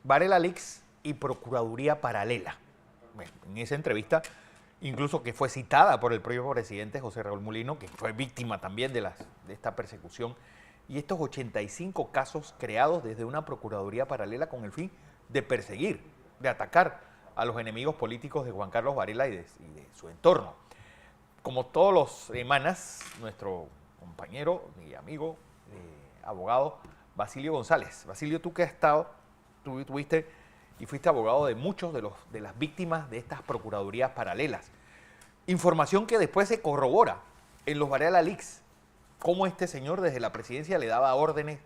Varela Leaks y Procuraduría Paralela. Bueno, en esa entrevista, incluso que fue citada por el propio presidente José Raúl Mulino, que fue víctima también de esta persecución, y estos 85 casos creados desde una Procuraduría Paralela con el fin de perseguir, de atacar a los enemigos políticos de Juan Carlos Varela y de su entorno. Como todas las semanas, nuestro compañero y amigo, abogado Basilio González. Basilio, tú que has estado, tuviste y fuiste abogado de muchos de las víctimas de estas procuradurías paralelas. Información que después se corrobora en los Varela Leaks. Cómo este señor desde la presidencia le daba órdenes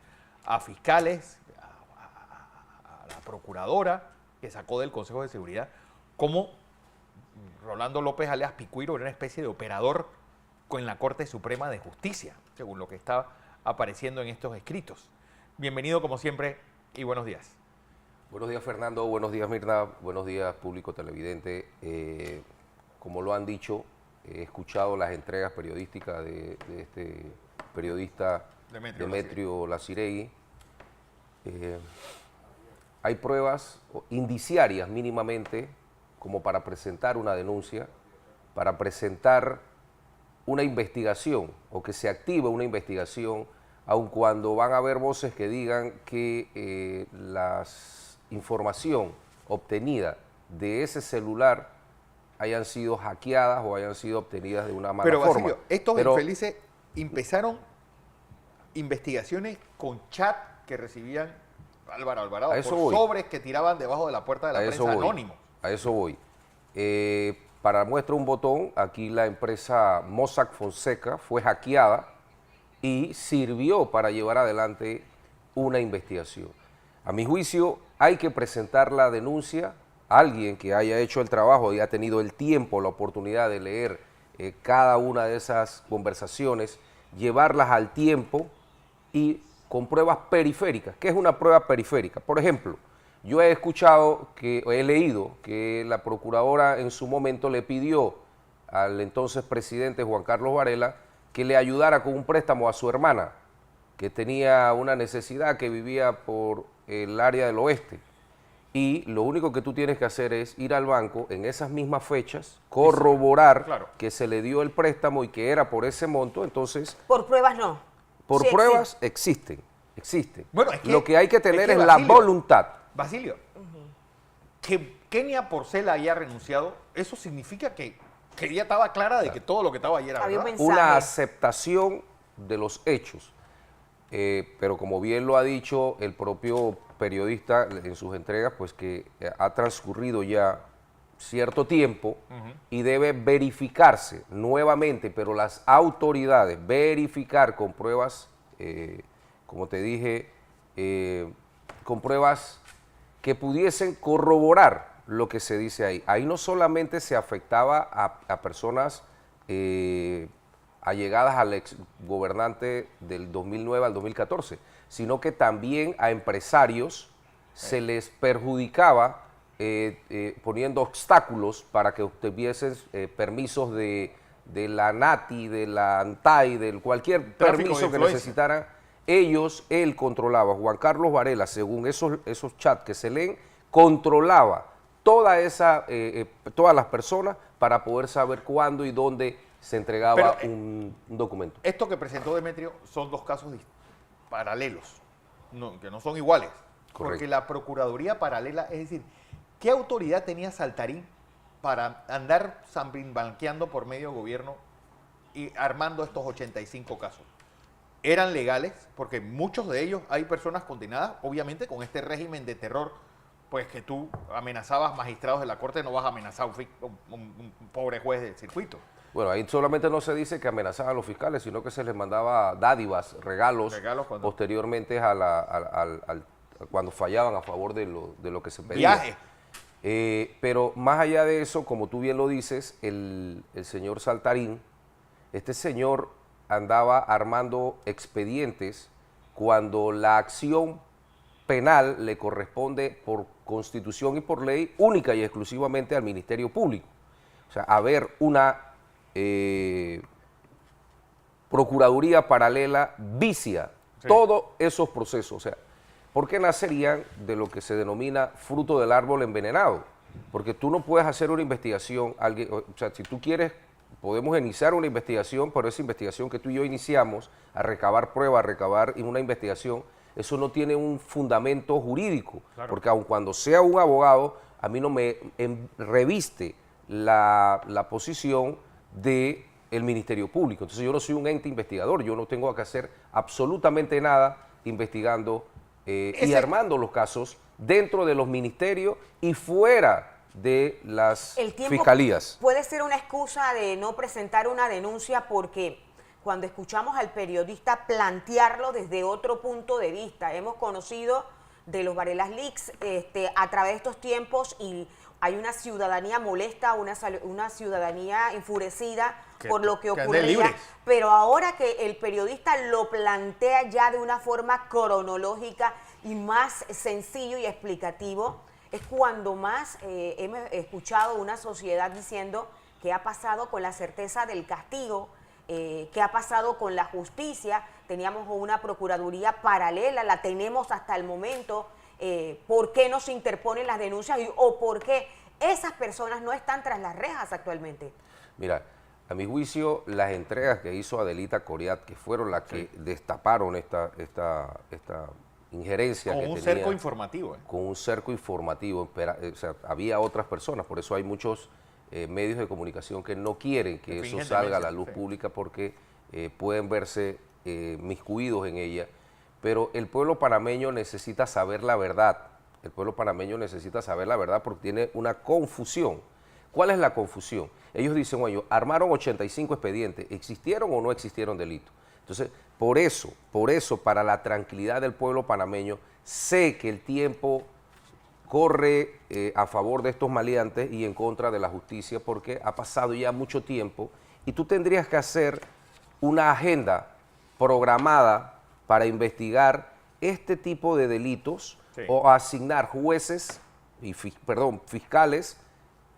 a fiscales, a la procuradora que sacó del Consejo de Seguridad, cómo Rolando López alias Picuiro era una especie de operador con la Corte Suprema de Justicia, según lo que está apareciendo en estos escritos. Bienvenido como siempre y buenos días. Buenos días, Fernando, buenos días, Mirna, buenos días, público televidente. Como lo han dicho, he escuchado las entregas periodísticas de este periodista Demetrio Laciregui. Hay pruebas indiciarias mínimamente como para presentar una denuncia, para presentar una investigación o que se active una investigación, aun cuando van a haber voces que digan que la información obtenida de ese celular hayan sido hackeadas o hayan sido obtenidas de una mala forma. Basilio, estos infelices empezaron investigaciones con chat que recibían Álvaro Alvarado por sobres que tiraban debajo de la puerta de la prensa anónimos. A eso voy. Para muestra un botón, aquí la empresa Mossack Fonseca fue hackeada y sirvió para llevar adelante una investigación. A mi juicio, hay que presentar la denuncia a alguien que haya hecho el trabajo y ha tenido el tiempo, la oportunidad de leer cada una de esas conversaciones, llevarlas al tiempo y con pruebas periféricas. ¿Qué es una prueba periférica? Por ejemplo, yo he leído que la procuradora en su momento le pidió al entonces presidente Juan Carlos Varela que le ayudara con un préstamo a su hermana, que tenía una necesidad, que vivía por el área del oeste. Y lo único que tú tienes que hacer es ir al banco en esas mismas fechas, corroborar que se le dio el préstamo y que era por ese monto, entonces... Por pruebas no. Por sí, pruebas existen. Bueno, lo que hay que tener es la voluntad. Basilio, que Kenia Porcel haya renunciado, eso significa que ella estaba clara de que todo lo que estaba ayer era verdad. Una aceptación de los hechos. Pero como bien lo ha dicho el propio periodista en sus entregas, pues que ha transcurrido ya cierto tiempo y debe verificarse nuevamente, pero las autoridades verificar con pruebas, como te dije, con pruebas que pudiesen corroborar lo que se dice ahí. Ahí no solamente se afectaba a personas allegadas al ex gobernante del 2009 al 2014, sino que también a empresarios se les perjudicaba poniendo obstáculos para que obtuviesen permisos de la NATI, de la ANTAI, de cualquier permiso que necesitaran. Él controlaba, Juan Carlos Varela, según esos chats que se leen, controlaba todas las personas para poder saber cuándo y dónde se entregaba un documento. Esto que presentó Demetrio son dos casos paralelos, que no son iguales. Correcto. Porque la Procuraduría Paralela, es decir, ¿qué autoridad tenía Saltarín para andar zambimbanqueando por medio del gobierno y armando estos 85 casos? Eran legales, porque muchos de ellos hay personas condenadas, obviamente con este régimen de terror, pues que tú amenazabas magistrados de la Corte, no vas a amenazar a un pobre juez del circuito. Bueno, ahí solamente no se dice que amenazaban a los fiscales, sino que se les mandaba dádivas, regalos posteriormente cuando fallaban a favor de lo que se pedía. Viaje. Pero más allá de eso, como tú bien lo dices, el señor Saltarín, este señor andaba armando expedientes cuando la acción penal le corresponde por constitución y por ley única y exclusivamente al Ministerio Público. O sea, haber una procuraduría paralela vicia todos esos procesos. O sea, porque nacerían de lo que se denomina fruto del árbol envenenado, porque tú no puedes hacer una investigación, o sea, si tú quieres, podemos iniciar una investigación, pero esa investigación que tú y yo iniciamos, a recabar pruebas, a recabar en una investigación, eso no tiene un fundamento jurídico, claro, porque aun cuando sea un abogado, a mí no me reviste la posición del Ministerio Público. Entonces yo no soy un ente investigador, yo no tengo que hacer absolutamente nada investigando y armando los casos dentro de los ministerios y fuera de las fiscalías. Puede ser una excusa de no presentar una denuncia porque cuando escuchamos al periodista plantearlo desde otro punto de vista, hemos conocido de los Varela Leaks a través de estos tiempos y hay una ciudadanía molesta, una ciudadanía enfurecida por lo que ocurría, pero ahora que el periodista lo plantea ya de una forma cronológica y más sencillo y explicativo, es cuando más hemos escuchado una sociedad diciendo qué ha pasado con la certeza del castigo, qué ha pasado con la justicia. Teníamos una procuraduría paralela, la tenemos hasta el momento. ¿Por qué no se interponen las denuncias o por qué esas personas no están tras las rejas actualmente? Mira, a mi juicio, las entregas que hizo Adelita Coriat, que fueron las que destaparon esta injerencia que tenía. Con un cerco informativo. Con un cerco informativo. O sea, había otras personas, por eso hay muchos medios de comunicación que no quieren que eso salga a la luz pública porque pueden verse miscuidos en ella. Pero el pueblo panameño necesita saber la verdad. El pueblo panameño necesita saber la verdad porque tiene una confusión. ¿Cuál es la confusión? Ellos dicen, oye, armaron 85 expedientes, ¿existieron o no existieron delitos? Entonces, por eso, para la tranquilidad del pueblo panameño, sé que el tiempo corre a favor de estos maleantes y en contra de la justicia porque ha pasado ya mucho tiempo y tú tendrías que hacer una agenda programada para investigar este tipo de delitos o asignar jueces y fiscales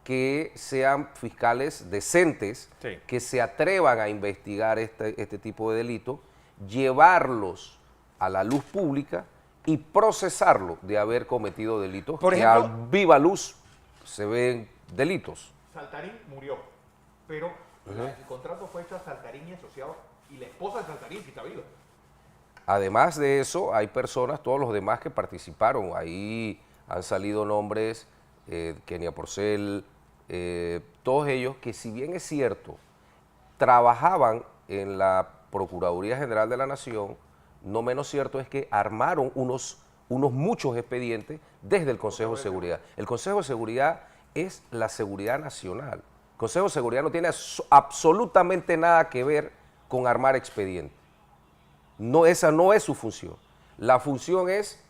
que sean fiscales decentes, que se atrevan a investigar este tipo de delitos, llevarlos a la luz pública y procesarlo de haber cometido delitos. Por ejemplo, que a viva luz se ven delitos. Saltarín murió, pero el contrato fue hecho a Saltarín y asociados y la esposa de Saltarín sí está viva. Además de eso, hay personas, todos los demás que participaron. Ahí han salido nombres, Kenia Porcel, todos ellos que si bien es cierto, trabajaban en la Procuraduría General de la Nación, no menos cierto es que armaron muchos expedientes desde el Consejo de Seguridad. El Consejo de Seguridad es la seguridad nacional. El Consejo de Seguridad no tiene absolutamente nada que ver con armar expedientes. No, esa no es su función. La función es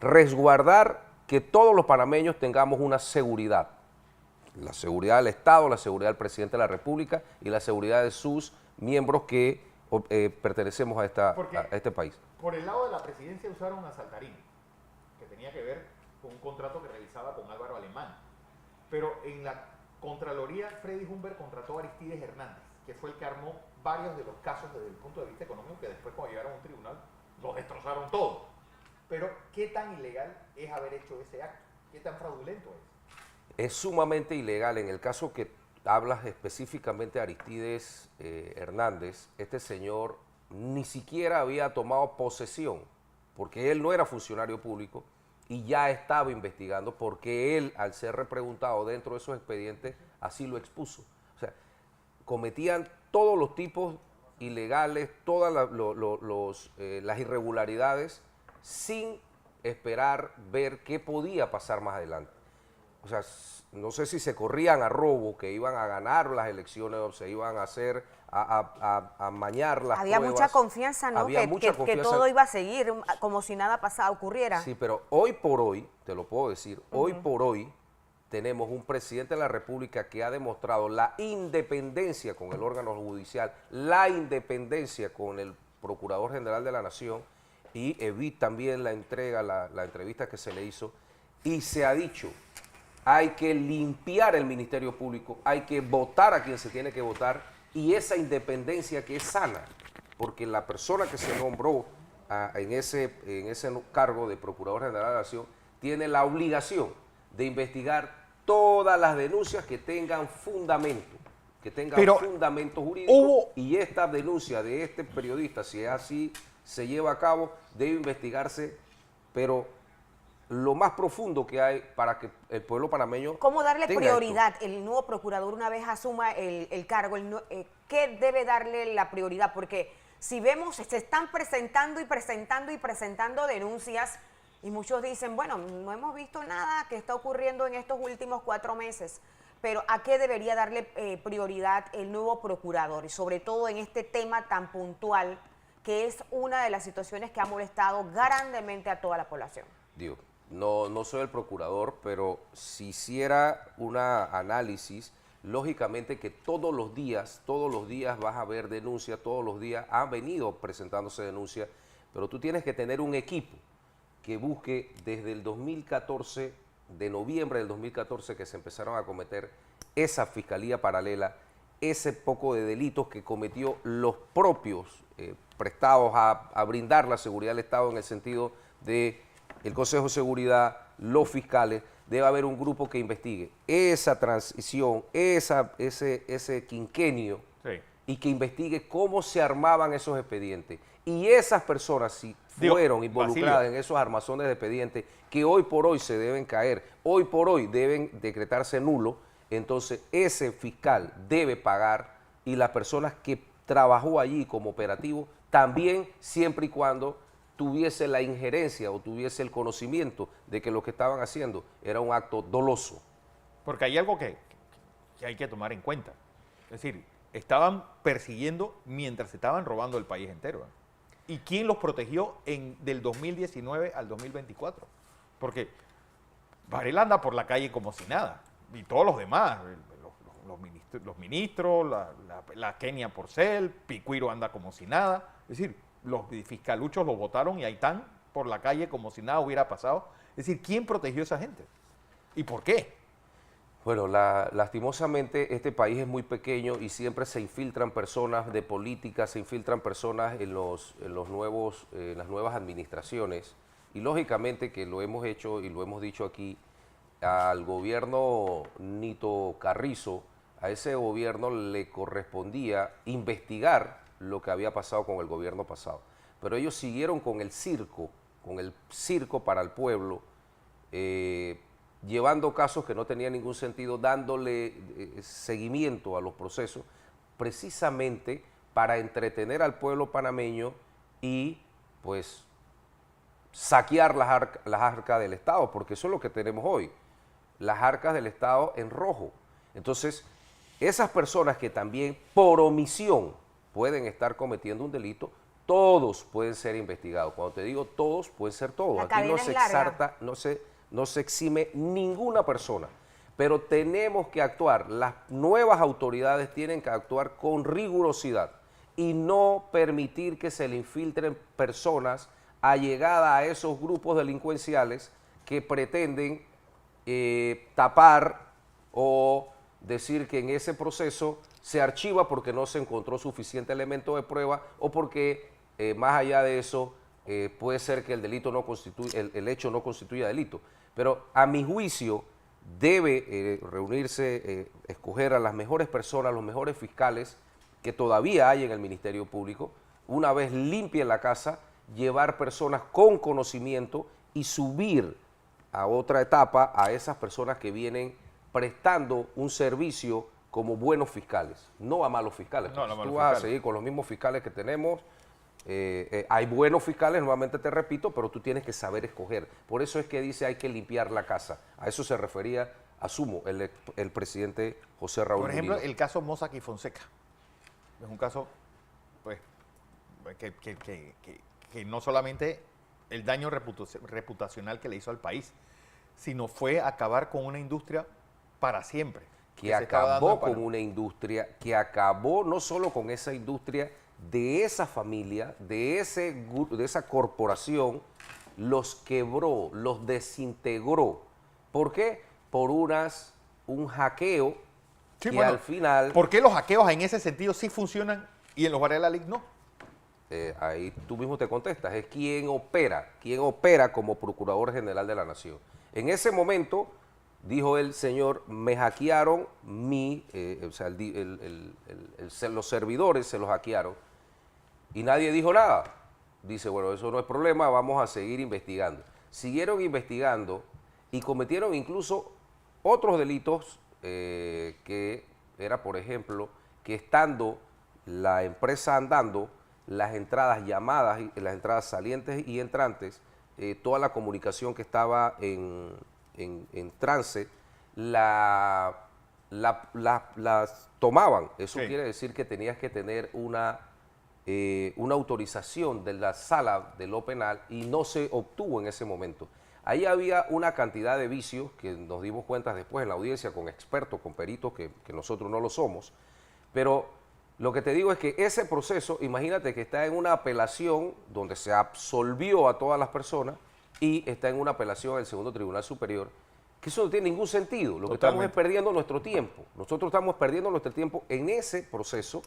resguardar que todos los panameños tengamos una seguridad. La seguridad del Estado, la seguridad del presidente de la República y la seguridad de sus miembros que pertenecemos a este país. Por el lado de la presidencia usaron a Saltarín, que tenía que ver con un contrato que realizaba con Álvaro Alemán. Pero en la Contraloría, Freddy Humbert contrató a Aristides Hernández, que fue el que armó varios de los casos desde el punto de vista económico, que después cuando llegaron a un tribunal los destrozaron todos. Pero, ¿qué tan ilegal es haber hecho ese acto? ¿Qué tan fraudulento es? Es sumamente ilegal. En el caso que hablas específicamente de Aristides Hernández, este señor ni siquiera había tomado posesión, porque él no era funcionario público y ya estaba investigando, porque él, al ser repreguntado dentro de esos expedientes, así lo expuso. O sea, cometían todos los tipos ilegales, todas las irregularidades, sin esperar ver qué podía pasar más adelante. O sea, no sé si se corrían a robo, que iban a ganar las elecciones o se iban a hacer, a mañar las Había pruebas. Mucha confianza, ¿no? Que todo iba a seguir como si nada pasado ocurriera. Sí, pero hoy por hoy, te lo puedo decir, hoy por hoy tenemos un presidente de la República que ha demostrado la independencia con el órgano judicial, la independencia con el Procurador General de la Nación, y vi también la entrevista que se le hizo, y se ha dicho, hay que limpiar el Ministerio Público, hay que votar a quien se tiene que votar, y esa independencia que es sana, porque la persona que se nombró en ese cargo de Procurador General de la Nación tiene la obligación de investigar todas las denuncias que tengan fundamento, Pero fundamento jurídico, y esta denuncia de este periodista, si así se lleva a cabo, debe investigarse, pero lo más profundo que hay para que el pueblo panameño ¿Cómo darle tenga prioridad el nuevo procurador una vez asuma el cargo? ¿Qué debe darle la prioridad? Porque si vemos, se están presentando y presentando y presentando denuncias y muchos dicen, bueno, no hemos visto nada que está ocurriendo en estos últimos 4 meses, pero ¿a qué debería darle prioridad el nuevo procurador? Y sobre todo en este tema tan puntual, que es una de las situaciones que ha molestado grandemente a toda la población. Digo, no soy el procurador, pero si hiciera un análisis, lógicamente que todos los días vas a ver denuncias, todos los días han venido presentándose denuncias, pero tú tienes que tener un equipo que busque desde el 2014, de noviembre del 2014, que se empezaron a cometer esa fiscalía paralela, ese poco de delitos que cometió los propios prestados a brindar la seguridad del Estado, en el sentido de el Consejo de Seguridad, los fiscales. Debe haber un grupo que investigue esa transición, ese quinquenio, sí, y que investigue cómo se armaban esos expedientes. Y esas personas, si fueron involucradas Basilio, en esos armazones de expedientes, que hoy por hoy se deben caer, hoy por hoy deben decretarse nulos, entonces ese fiscal debe pagar, y las personas que trabajó allí como operativo también, siempre y cuando tuviese la injerencia o tuviese el conocimiento de que lo que estaban haciendo era un acto doloso. porque hay algo que hay que tomar en cuenta. Es decir, estaban persiguiendo mientras se estaban robando el país entero, ¿eh? ¿Y quién los protegió del 2019 al 2024? Porque Varela anda por la calle como si nada, y todos los demás, los ministros, la Kenia Porcel, Picuiro anda como si nada. Es decir, los fiscaluchos los votaron y ahí están por la calle como si nada hubiera pasado. Es decir, ¿quién protegió a esa gente? ¿Y por qué? Bueno, lastimosamente este país es muy pequeño y siempre se infiltran personas de política, se infiltran personas en las nuevas administraciones, y lógicamente que lo hemos hecho y lo hemos dicho aquí, al gobierno Nito Carrizo, a ese gobierno le correspondía investigar lo que había pasado con el gobierno pasado, pero ellos siguieron con el circo para el pueblo, llevando casos que no tenían ningún sentido, dándole seguimiento a los procesos, precisamente para entretener al pueblo panameño y pues saquear las arcas del Estado, porque eso es lo que tenemos hoy, las arcas del Estado en rojo. Entonces, esas personas que también por omisión pueden estar cometiendo un delito, todos pueden ser investigados. Cuando te digo todos, pueden ser todos. Aquí no se exalta, no se exime ninguna persona, pero tenemos que actuar, las nuevas autoridades tienen que actuar con rigurosidad y no permitir que se le infiltren personas allegadas a esos grupos delincuenciales que pretenden tapar o decir que en ese proceso se archiva porque no se encontró suficiente elemento de prueba, o porque más allá de eso puede ser que el delito no constituye, el hecho no constituya delito. Pero a mi juicio debe reunirse, escoger a las mejores personas, los mejores fiscales que todavía hay en el Ministerio Público, una vez limpie la casa, llevar personas con conocimiento y subir a otra etapa a esas personas que vienen prestando un servicio como buenos fiscales, no a malos fiscales. No, no, tú vas a seguir con los mismos fiscales que tenemos. Hay buenos fiscales, nuevamente te repito, pero tú tienes que saber escoger. Por eso es que dice hay que limpiar la casa. A eso se refería, asumo, el presidente José Raúl Por ejemplo, Mulino. el caso Mossack y Fonseca. Es un caso pues, que no solamente el daño reputacional que le hizo al país, sino fue acabar con una industria para siempre. Que acabó con una industria, que acabó no solo con esa industria, de esa familia, de esa corporación, los quebró, los desintegró. ¿Por qué? Por un hackeo Sí, que bueno, al final... ¿por qué los hackeos en ese sentido sí funcionan y en los Varela Leaks no? ahí tú mismo te contestas, es quién opera como Procurador General de la Nación. En ese momento, dijo el señor, me hackearon los servidores se los hackearon y nadie dijo nada. Dice, bueno, eso no es problema, vamos a seguir investigando. Siguieron investigando y cometieron incluso otros delitos que era, por ejemplo, que estando la empresa andando, las entradas llamadas, las entradas salientes y entrantes, toda la comunicación que estaba en trance, las tomaban. Eso Sí. quiere decir que tenías que tener una autorización de la sala de lo penal y no se obtuvo en ese momento. Ahí había una cantidad de vicios que nos dimos cuenta después en la audiencia con expertos, con peritos, que nosotros no lo somos, pero lo que te digo es que ese proceso, imagínate que está en una apelación donde se absolvió a todas las personas y está en una apelación al segundo Tribunal Superior, que eso no tiene ningún sentido. Lo que estamos es perdiendo nuestro tiempo. Nosotros estamos perdiendo nuestro tiempo en ese proceso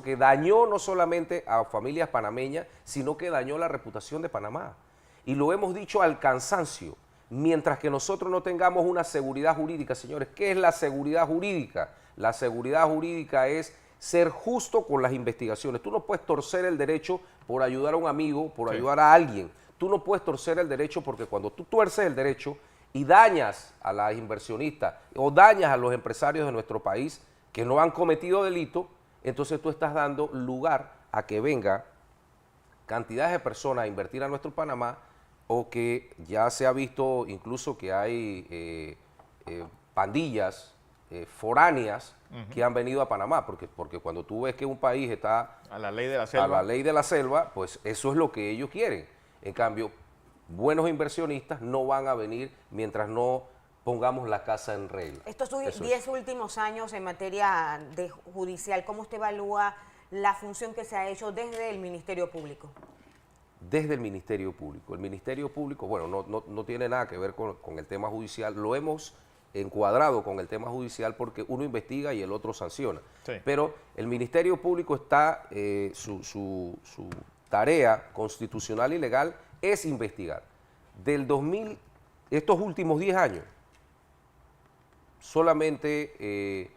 que dañó no solamente a familias panameñas, sino que dañó la reputación de Panamá. Y lo hemos dicho al cansancio. Mientras que nosotros no tengamos una seguridad jurídica, señores, ¿qué es la seguridad jurídica? La seguridad jurídica es ser justo con las investigaciones. Tú no puedes torcer el derecho por ayudar a un amigo, por ayudar a alguien. Tú no puedes torcer el derecho porque cuando tú tuerces el derecho y dañas a las inversionistas o dañas a los empresarios de nuestro país que no han cometido delito, entonces tú estás dando lugar a que venga cantidades de personas a invertir a nuestro Panamá, o que ya se ha visto incluso que hay pandillas foráneas que han venido a Panamá, porque cuando tú ves que un país está a la ley de la selva, a la ley de la selva, pues eso es lo que ellos quieren. En cambio, buenos inversionistas no van a venir mientras no pongamos la casa en regla. Estos Eso 10 últimos años en materia de judicial, ¿cómo usted evalúa la función que se ha hecho desde el Ministerio Público? Desde el Ministerio Público. El Ministerio Público, bueno, no tiene nada que ver con el tema judicial. Lo hemos encuadrado con el tema judicial porque uno investiga y el otro sanciona. Sí. Pero el Ministerio Público está, su tarea constitucional y legal es investigar. Estos últimos 10 años, solamente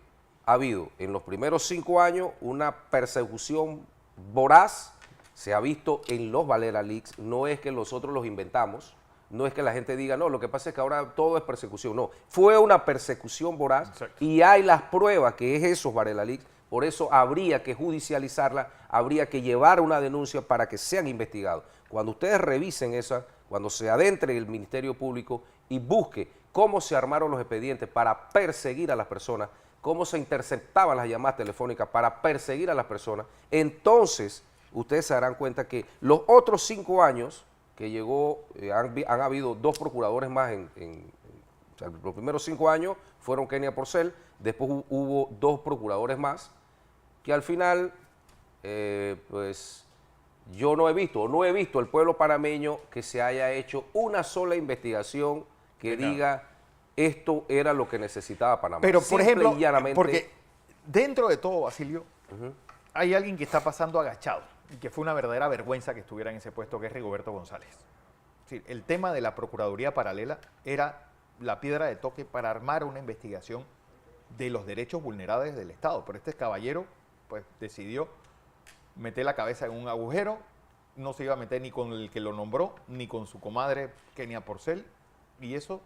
ha habido en los primeros 5 años una persecución voraz. Se ha visto en los Varela Leaks, no es que nosotros los inventamos, no es que la gente diga, no, lo que pasa es que ahora todo es persecución, no, fue una persecución voraz. Exacto. Y hay las pruebas que es esos Varela Leaks, por eso habría que judicializarla, habría que llevar una denuncia para que sean investigados. Cuando ustedes revisen esa, cuando se adentre el Ministerio Público y busque cómo se armaron los expedientes para perseguir a las personas, cómo se interceptaban las llamadas telefónicas para perseguir a las personas, entonces ustedes se darán cuenta que los otros 5 años que llegó, han habido 2 procuradores más o sea, los primeros 5 años fueron Kenia Porcel, después hubo 2 procuradores más, que al final, pues, yo no he visto el pueblo panameño que se haya hecho una sola investigación que diga esto era lo que necesitaba Panamá. Pero, por Simple ejemplo, y llanamente, porque dentro de todo, Basilio, hay alguien que está pasando agachado y que fue una verdadera vergüenza que estuviera en ese puesto, que es Rigoberto González. Es decir, el tema de la Procuraduría Paralela era la piedra de toque para armar una investigación de los derechos vulnerables del Estado. Pero este caballero, pues, decidió meter la cabeza en un agujero, no se iba a meter ni con el que lo nombró, ni con su comadre Kenia Porcel, y eso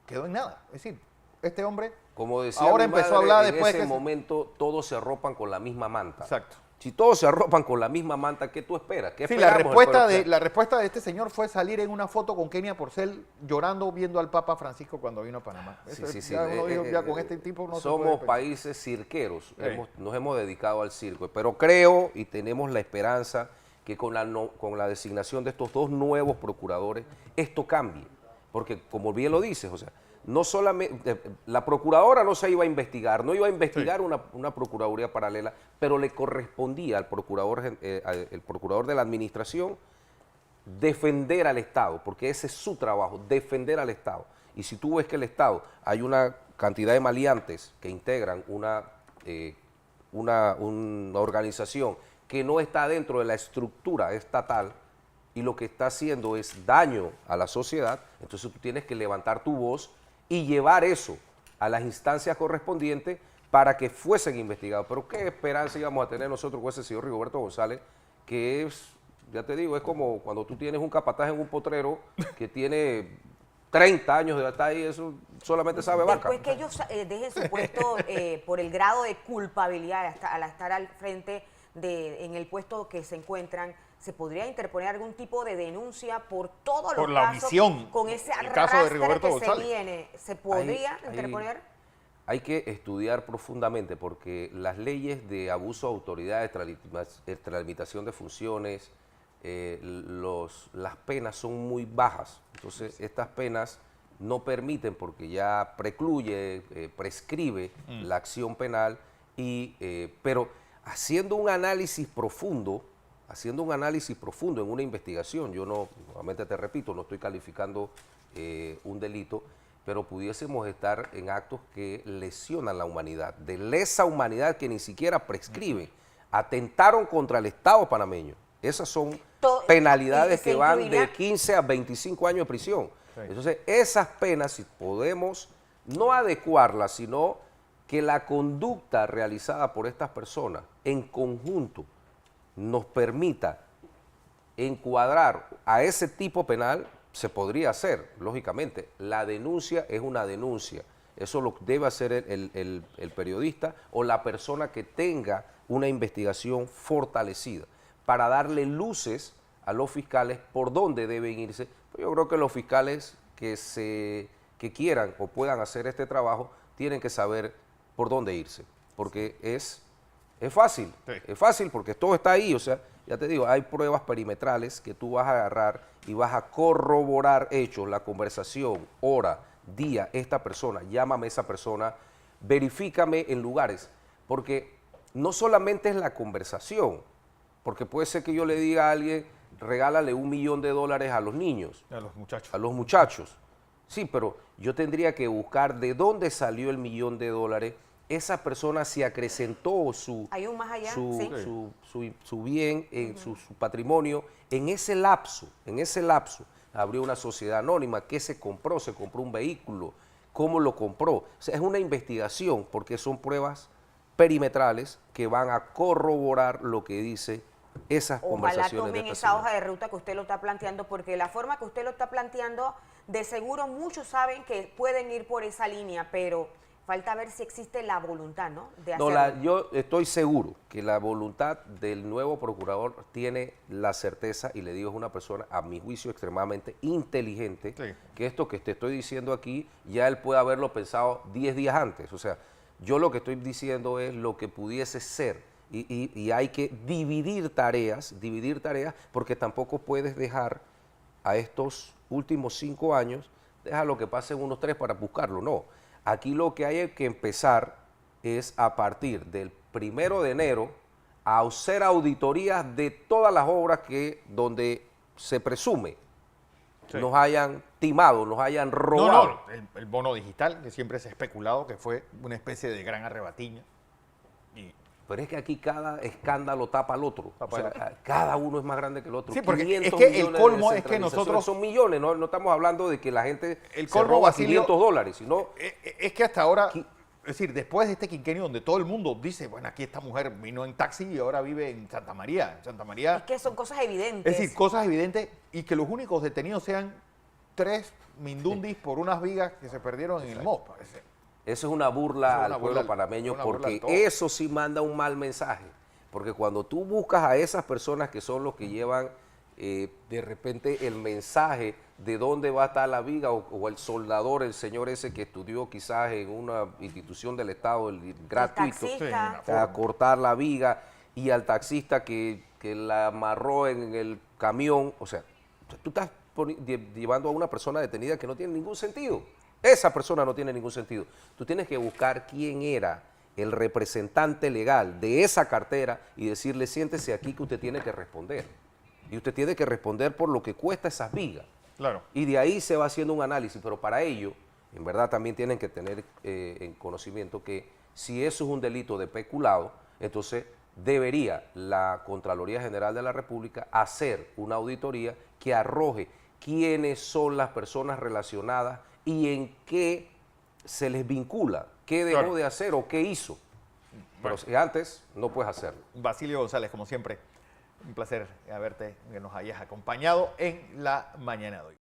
quedó en nada. Es decir, este hombre como decía ahora mi empezó a madre, hablar en después ese que momento todos se arropan con la misma manta. Exacto. Si todos se arropan con la misma manta, ¿qué tú esperas? ¿Qué Sí, la esperamos del pueblo? respuesta de este señor fue salir en una foto con Kenia Porcel llorando viendo al Papa Francisco cuando vino a Panamá. Eso Sí, es- sí, ya uno dijo, ya con este tipo no se puede somos pensar. países cirqueros, Sí. nos hemos dedicado al circo, pero creo y tenemos la esperanza que con la designación de estos 2 nuevos procuradores, esto cambie, porque como bien lo dices, o sea, no solamente, la procuradora no se iba a investigar, no iba a investigar una procuraduría paralela, pero le correspondía al procurador, el procurador de la administración defender al Estado, porque ese es su trabajo, defender al Estado. Y si tú ves que el Estado, hay una cantidad de maleantes que integran una organización que no está dentro de la estructura estatal y lo que está haciendo es daño a la sociedad, entonces tú tienes que levantar tu voz y llevar eso a las instancias correspondientes para que fuesen investigados. Pero qué esperanza íbamos a tener nosotros con ese señor Rigoberto González, que es, ya te digo, es como cuando tú tienes un capataz en un potrero que tiene 30 años de edad y eso solamente sabe vaca. Después que ellos dejen su puesto por el grado de culpabilidad al estar al frente en el puesto que se encuentran, ¿se podría interponer algún tipo de denuncia por todos los Por la casos omisión, con ese el caso de arrastre Rigoberto que González. se viene? ¿Se podría Ahí- interponer? Hay que estudiar profundamente porque las leyes de abuso de autoridad, extralimitación de funciones, las penas son muy bajas. Entonces, estas penas no permiten porque ya precluye, prescribe la acción penal, pero haciendo un análisis profundo en una investigación, yo no, nuevamente te repito, no estoy calificando un delito, pero pudiésemos estar en actos que lesionan la humanidad, de lesa humanidad que ni siquiera prescriben, atentaron contra el Estado panameño. Esas son penalidades que van de 15 a 25 años de prisión. Sí. Entonces, esas penas, si podemos no adecuarlas, sino que la conducta realizada por estas personas en conjunto nos permita encuadrar a ese tipo penal, se podría hacer, lógicamente. La denuncia es una denuncia. Eso lo debe hacer el periodista o la persona que tenga una investigación fortalecida para darle luces a los fiscales por dónde deben irse. Yo creo que los fiscales que quieran o puedan hacer este trabajo tienen que saber por dónde irse, porque es fácil, Sí. es fácil porque todo está ahí, o sea, ya te digo, hay pruebas perimetrales que tú vas a agarrar y vas a corroborar hechos, la conversación, hora, día, esta persona, llámame a esa persona, verifícame en lugares, porque no solamente es la conversación, porque puede ser que yo le diga a alguien, regálale $1 millón a los niños, A los muchachos. a los muchachos. Sí, pero yo tendría que buscar de dónde salió el $1 millón, esa persona se acrecentó Hay un más allá, su, sí. su bien, su patrimonio, en ese lapso, abrió una sociedad anónima, ¿qué se compró? Se compró un vehículo, ¿cómo lo compró? O sea, es una investigación porque son pruebas perimetrales que van a corroborar lo que dice esas Ojalá conversaciones tomen de esta esa señora. hoja de ruta que usted lo está planteando, porque la forma que usted lo está planteando, de seguro muchos saben que pueden ir por esa línea, pero falta ver si existe la voluntad, ¿no?, de No, hacerlo. yo estoy seguro que la voluntad del nuevo procurador tiene la certeza, y le digo, es una persona, a mi juicio, extremadamente inteligente, Sí. que esto que te estoy diciendo aquí, ya él puede haberlo pensado 10 días antes. O sea, yo lo que estoy diciendo es lo que pudiese ser, y hay que dividir tareas, porque tampoco puedes dejar a estos últimos 5 años, déjalo que pasen unos 3 para buscarlo, no. Aquí lo que hay que empezar es a partir del 1 de enero a hacer auditorías de todas las obras donde se presume Sí. nos hayan timado, nos hayan No, robado. no, el bono digital, que siempre se ha especulado que fue una especie de gran arrebatiña. Y Pero es que aquí cada escándalo tapa al otro. Tapa O sea, al otro. cada uno es más grande que el otro. Sí, porque es 500 que el millones de colmo es que descentralización. nosotros- Son millones, no estamos hablando de que la gente El se colmo, roba Basilio, $500, sino... es que hasta ahora, es decir, después de este quinquenio donde todo el mundo dice, bueno, aquí esta mujer vino en taxi y ahora vive en Santa María. En Santa María, Es que son cosas evidentes. es decir, cosas evidentes, y que los únicos detenidos sean 3 mindundis por unas vigas que se perdieron en el MOS, parece. Eso es una burla Eso es una al burla pueblo al- panameño, una burla porque al todo. eso sí manda un mal mensaje. Porque cuando tú buscas a esas personas que son los que llevan de repente el mensaje de dónde va a estar la viga, o el soldador, el señor ese que estudió quizás en una institución del Estado gratuito, taxista. Sí, una a forma. cortar la viga, y al taxista que la amarró en el camión. O sea, tú estás llevando a una persona detenida que no tiene ningún sentido. Esa persona no tiene ningún sentido. Tú tienes que buscar quién era el representante legal de esa cartera y decirle, siéntese aquí que usted tiene que responder. Y usted tiene que responder por lo que cuesta esas vigas. Claro. Y de ahí se va haciendo un análisis, pero para ello, en verdad también tienen que tener en conocimiento que si eso es un delito de peculado, entonces debería la Contraloría General de la República hacer una auditoría que arroje quiénes son las personas relacionadas y en qué se les vincula, qué dejó Claro. de hacer o qué hizo. Pero si antes no puedes hacerlo. Basilio González, como siempre, un placer haberte, que nos hayas acompañado en la mañana de hoy.